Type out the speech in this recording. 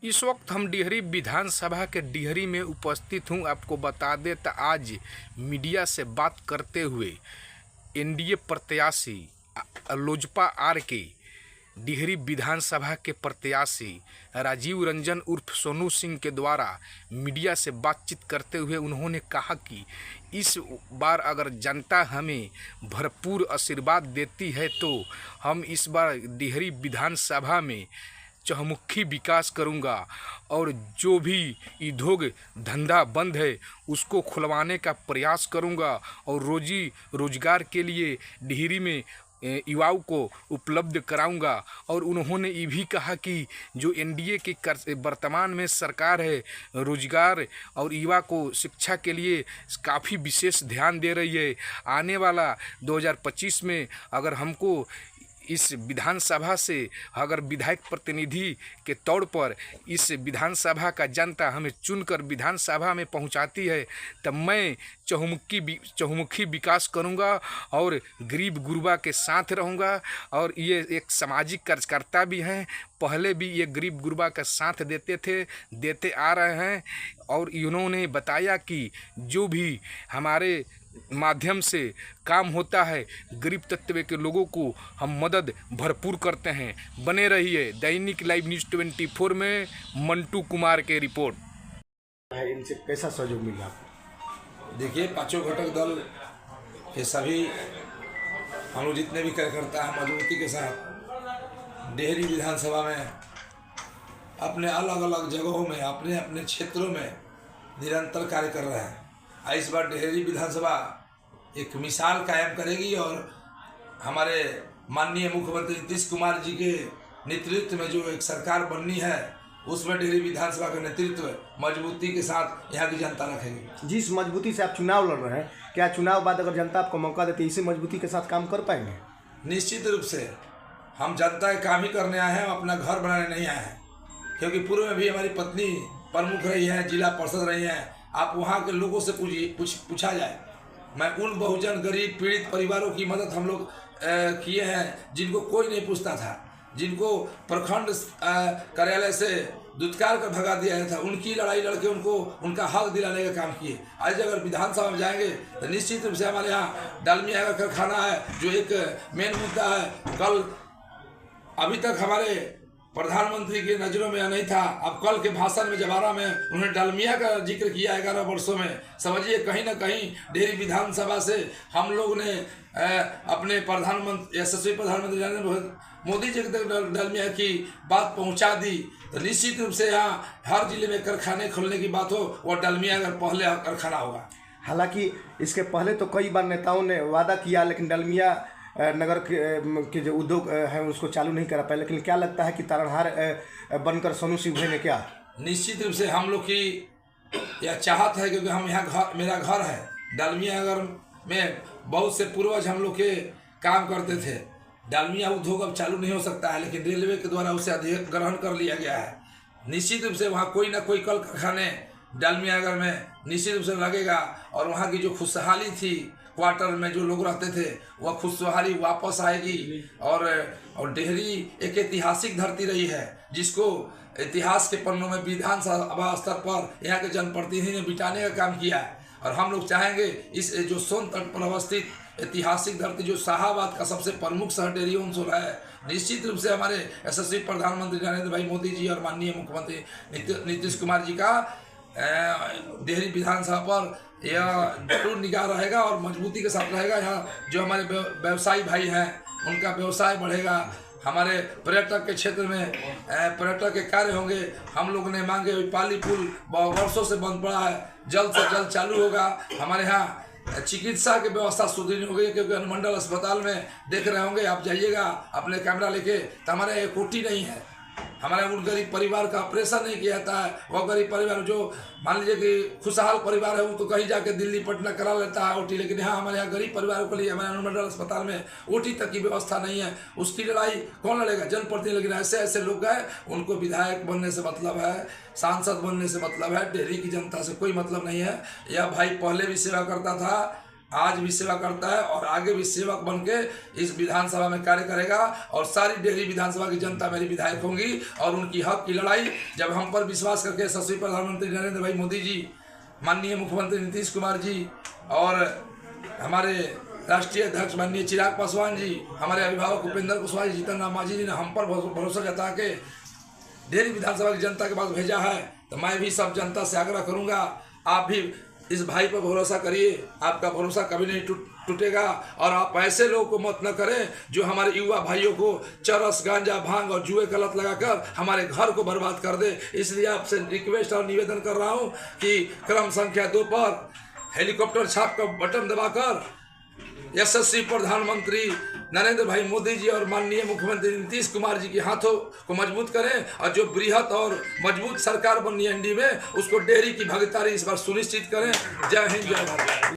इस वक्त हम डिहरी विधानसभा के डिहरी में उपस्थित हूं। आपको बता दें तो आज मीडिया से बात करते हुए एनडीए प्रत्याशी लोजपा आर के डिहरी विधानसभा के प्रत्याशी राजीव रंजन उर्फ सोनू सिंह के द्वारा मीडिया से बातचीत करते हुए उन्होंने कहा कि इस बार अगर जनता हमें भरपूर आशीर्वाद देती है तो हम इस बार डिहरी विधानसभा में चहुमुखी विकास करूंगा और जो भी उद्योग धंधा बंद है उसको खुलवाने का प्रयास करूंगा और रोजी रोजगार के लिए डिहरी में युवाओं को उपलब्ध कराऊंगा। और उन्होंने ये भी कहा कि जो एनडीए की वर्तमान में सरकार है रोजगार और युवा को शिक्षा के लिए काफ़ी विशेष ध्यान दे रही है। आने वाला 2025 में अगर हमको इस विधानसभा से अगर विधायक प्रतिनिधि के तौर पर इस विधानसभा का जनता हमें चुनकर विधानसभा में पहुंचाती है तब मैं चहुमुखी विकास करूंगा और गरीब गुरबा के साथ रहूंगा। और ये एक सामाजिक कार्यकर्ता भी हैं, पहले भी ये गरीब गुरबा का साथ देते आ रहे हैं। और इन्होंने बताया कि जो भी हमारे माध्यम से काम होता है गरीब तत्व के लोगों को हम मदद भरपूर करते हैं। बने रहिए दैनिक लाइव न्यूज़ 24 में मंटू कुमार के रिपोर्ट। इनसे कैसा सहयोग मिला आपको? देखिए, पांचों घटक दल के सभी हम लोग जितने भी कार्यकर्ता हैं मजबूती के साथ डिहरी विधानसभा में अपने अलग अलग जगहों में अपने अपने क्षेत्रों में निरंतर कार्य कर रहे हैं। इस बार डिहरी विधानसभा एक मिसाल कायम करेगी और हमारे माननीय मुख्यमंत्री नीतीश कुमार जी के नेतृत्व में जो एक सरकार बननी है उसमें डिहरी विधानसभा का नेतृत्व मजबूती के साथ यहाँ की जनता रखेगी। जिस मजबूती से आप चुनाव लड़ रहे हैं, क्या चुनाव बाद अगर जनता आपको मौका देती है इसी मजबूती के साथ काम कर पाएंगे? निश्चित रूप से हम जनता के काम ही करने आए हैं, हम अपना घर बनाने नहीं आए हैं। क्योंकि पूर्व में भी हमारी पत्नी प्रमुख रही है, जिला पार्षद रही हैं। आप वहाँ के लोगों से पूछा जाए, मैं उन बहुजन गरीब पीड़ित परिवारों की मदद हम लोग किए हैं जिनको कोई नहीं पूछता था, जिनको प्रखंड कार्यालय से दुत्कार कर भगा दिया था, उनकी लड़ाई लड़के उनको उनका हक दिलाने का काम किए। आज अगर विधानसभा में जाएंगे तो निश्चित रूप से हमारे यहाँ डालमिया का कारखाना है जो एक मेन मुद्दा है। कल अभी तक हमारे प्रधानमंत्री की नज़रों में नहीं था, अब कल के भाषण में जवारा में उन्होंने डालमिया का जिक्र किया 11 वर्षों में। समझिए कहीं ना कहीं डिहरी विधानसभा से हम लोग ने अपने प्रधानमंत्री यशस्वी प्रधानमंत्री नरेंद्र मोदी जी तक डालमिया की बात पहुंचा दी। तो निश्चित रूप से यहाँ हर जिले में कारखाने खोलने की बात हो और डालमिया अगर पहले कारखाना होगा। हालांकि इसके पहले तो कई बार नेताओं ने वादा किया लेकिन डालमिया नगर के जो उद्योग हैं उसको चालू नहीं करा पाए, लेकिन क्या लगता है कि तारणहार बनकर सोनू सिंह भाई ने क्या? निश्चित रूप से हम लोग की यह चाहत है क्योंकि हम यहाँ मेरा घर है डालमिया नगर में, बहुत से पूर्वज हम लोग के काम करते थे। डालमिया उद्योग अब चालू नहीं हो सकता है लेकिन रेलवे के द्वारा उसे अधिग्रहण कर लिया गया है। निश्चित रूप से वहाँ कोई ना कोई कल कारखाने डालमिया नगर में निश्चित रूप से लगेगा और वहाँ की जो खुशहाली थी क्वार्टर में जो लोग रहते थे वह खुशहाली वापस आएगी। और डिहरी एक ऐतिहासिक धरती रही है जिसको इतिहास के पन्नों में विधानसभा स्तर पर यहाँ के जनप्रतिनिधि ने बिठाने का काम किया है। और हम लोग चाहेंगे इस जो सोन तट पर अवस्थित ऐतिहासिक धरती जो शाहाबाद का सबसे प्रमुख शहर डिहरी अंचल है, निश्चित रूप से हमारे यशस्वी प्रधानमंत्री नरेंद्र भाई मोदी जी और माननीय मुख्यमंत्री नीतीश कुमार जी का डिहरी विधानसभा पर यह जरूर निगाह रहेगा और मजबूती के साथ रहेगा। यहाँ जो हमारे व्यवसायी भाई हैं उनका व्यवसाय बढ़ेगा, हमारे पर्यटक के क्षेत्र में पर्यटक के कार्य होंगे। हम लोगों ने मांगे पाली पुल वर्षों से बंद पड़ा है, जल्द से जल्द चालू होगा। हमारे यहाँ चिकित्सा की व्यवस्था सुदृढ़ हो गई क्योंकि अनुमंडल अस्पताल में देख रहे होंगे, आप जाइएगा अपने कैमरा लेके तो हमारे एक ओटी नहीं है। हमारे उन गरीब परिवार का ऑपरेशन नहीं किया जाता है। वह गरीब परिवार जो मान लीजिए कि खुशहाल परिवार है वो तो कहीं जाके दिल्ली पटना करा लेता है ओटी, लेकिन यहाँ हमारे यहाँ गरीब परिवारों के लिए हमारे अनुमंडल अस्पताल में ओटी तक की व्यवस्था नहीं है। उसकी लड़ाई कौन लड़ेगा? जनप्रतिनिधि। लेकिन ऐसे ऐसे लोग हैं उनको विधायक बनने से मतलब है, सांसद बनने से मतलब है, डिहरी की जनता से कोई मतलब नहीं है। यह भाई पहले भी सेवा करता था आज भी सेवा करता है और आगे भी सेवक बन के इस विधानसभा में कार्य करेगा। और सारी डेहरी विधानसभा की जनता मेरी विधायक होंगी और उनकी हक की लड़ाई जब हम पर विश्वास करके यशस्वी प्रधानमंत्री नरेंद्र भाई मोदी जी, माननीय मुख्यमंत्री नीतीश कुमार जी और हमारे राष्ट्रीय अध्यक्ष माननीय चिराग पासवान जी, हमारे अभिभावक उपेंद्र कुशवाहा जी, जीतन राम मांझी जी ने हम पर भरोसा जता के डेहरी विधानसभा की जनता के पास भेजा है, तो मैं भी सब जनता से आग्रह करूंगा आप भी इस भाई पर भरोसा करिए। आपका भरोसा कभी नहीं टूटेगा और आप ऐसे लोगों को मत न करें जो हमारे युवा भाइयों को चरस, गांजा, भांग और जुए का लत लगाकर हमारे घर को बर्बाद कर दे। इसलिए आपसे रिक्वेस्ट और निवेदन कर रहा हूं कि क्रम संख्या 2 पर हेलीकॉप्टर छाप का बटन दबाकर यशस्वी प्रधानमंत्री नरेंद्र भाई मोदी जी और माननीय मुख्यमंत्री नीतीश कुमार जी के हाथों को मजबूत करें और जो बृहत और मजबूत सरकार बननी है एनडीए में, उसको डेहरी की भागीदारी इस बार सुनिश्चित करें। जय हिंद, जय भारत।